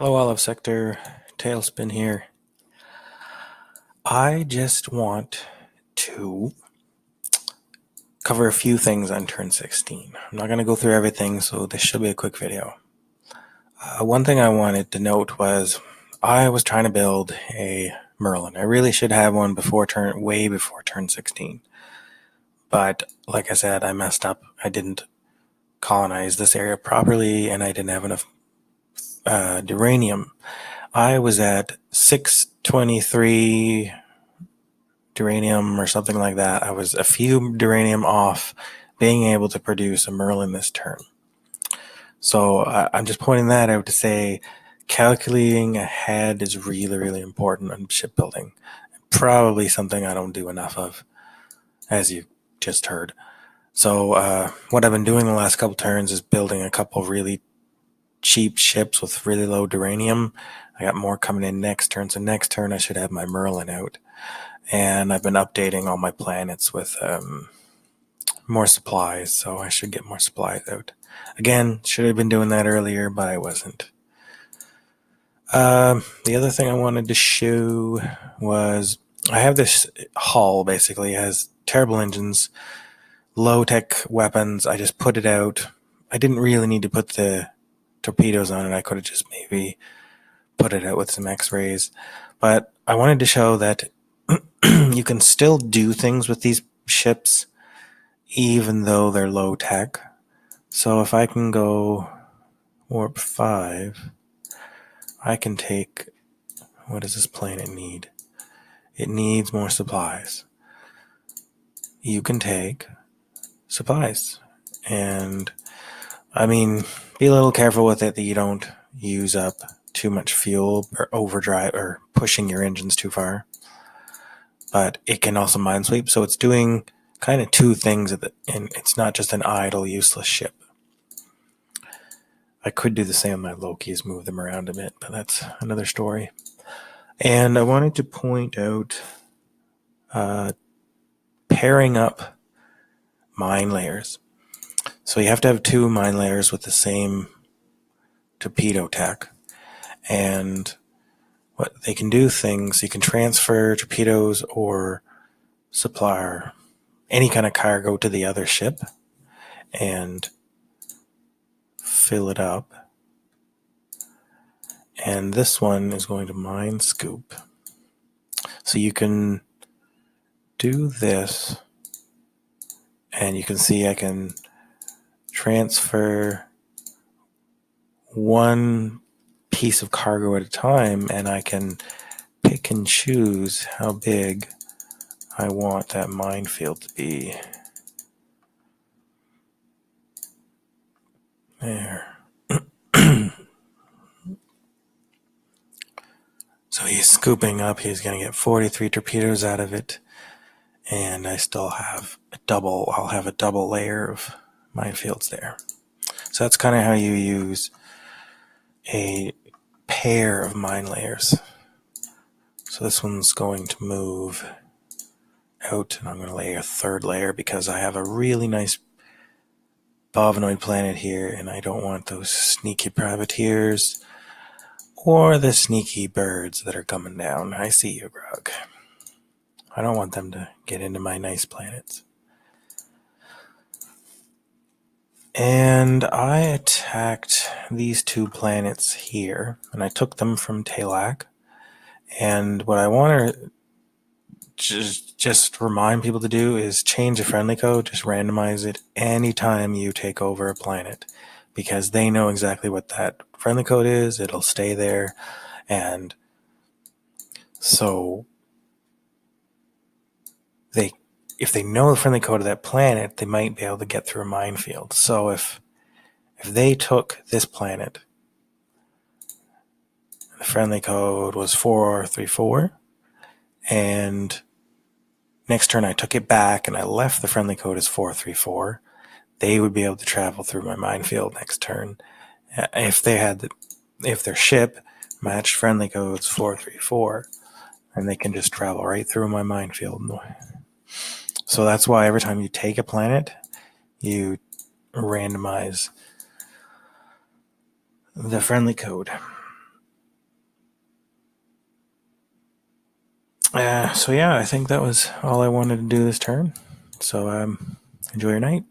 Hello, Olive Sector. Tailspin here. I just want to cover a few things on turn 16. I'm not going to go through everything, so this should be a quick video. One thing I wanted to note was I was trying to build a Merlin. I really should have one way before turn 16. But like I said, I messed up. I didn't colonize this area properly, and I didn't have enough duranium. I was at 623 duranium or something like that. I was a few duranium off being able to produce a Merlin this turn. So I'm just pointing that out to say calculating ahead is really, really important on shipbuilding. Probably something I don't do enough of, as you just heard. So what I've been doing the last couple turns is building a couple really cheap ships with really low duranium. I got more coming in next turn, so next turn I should have my Merlin out. And I've been updating all my planets with more supplies, so I should get more supplies out. Again, should have been doing that earlier, but I wasn't. The other thing I wanted to show was I have this hull, basically. It has terrible engines, low-tech weapons. I just put it out. I didn't really need to put the torpedoes on it. I could have just maybe put it out with some x-rays. But I wanted to show that you can still do things with these ships even though they're low tech. So if I can go warp 5, I can take, what does this planet need? It needs more supplies. You can take supplies. And I mean, be a little careful with it that you don't use up too much fuel or overdrive or pushing your engines too far. But it can also minesweep, so it's doing kind of two things, and it's not just an idle, useless ship. I could do the same with my Lokis, move them around a bit, but that's another story. And I wanted to point out pairing up mine layers. So you have to have two mine layers with the same torpedo tech. And what they can do things, you can transfer torpedoes or supply any kind of cargo to the other ship and fill it up. And this one is going to mine scoop. So you can do this, and you can see I can transfer one piece of cargo at a time, and I can pick and choose how big I want that minefield to be. There. So he's scooping up. He's going to get 43 torpedoes out of it. And I still have I'll have a double layer of minefields there. So that's kind of how you use a pair of mine layers. So this one's going to move out, and I'm going to lay a third layer because I have a really nice Bovinoid planet here, and I don't want those sneaky privateers or the sneaky birds that are coming down. I see you, Grog. I don't want them to get into my nice planets. And I attacked these two planets here, and I took them from Talak. And what I want to just remind people to do is change the friendly code, just randomize it anytime you take over a planet, because they know exactly what that friendly code is. It'll stay there. And so if they know the friendly code of that planet, they might be able to get through a minefield. So if they took this planet, the friendly code was 434, and next turn I took it back and I left the friendly code as 434, they would be able to travel through my minefield next turn. If their ship matched friendly codes 434, and they can just travel right through my minefield. So that's why every time you take a planet, you randomize the friendly code. So yeah, I think that was all I wanted to do this turn. So enjoy your night.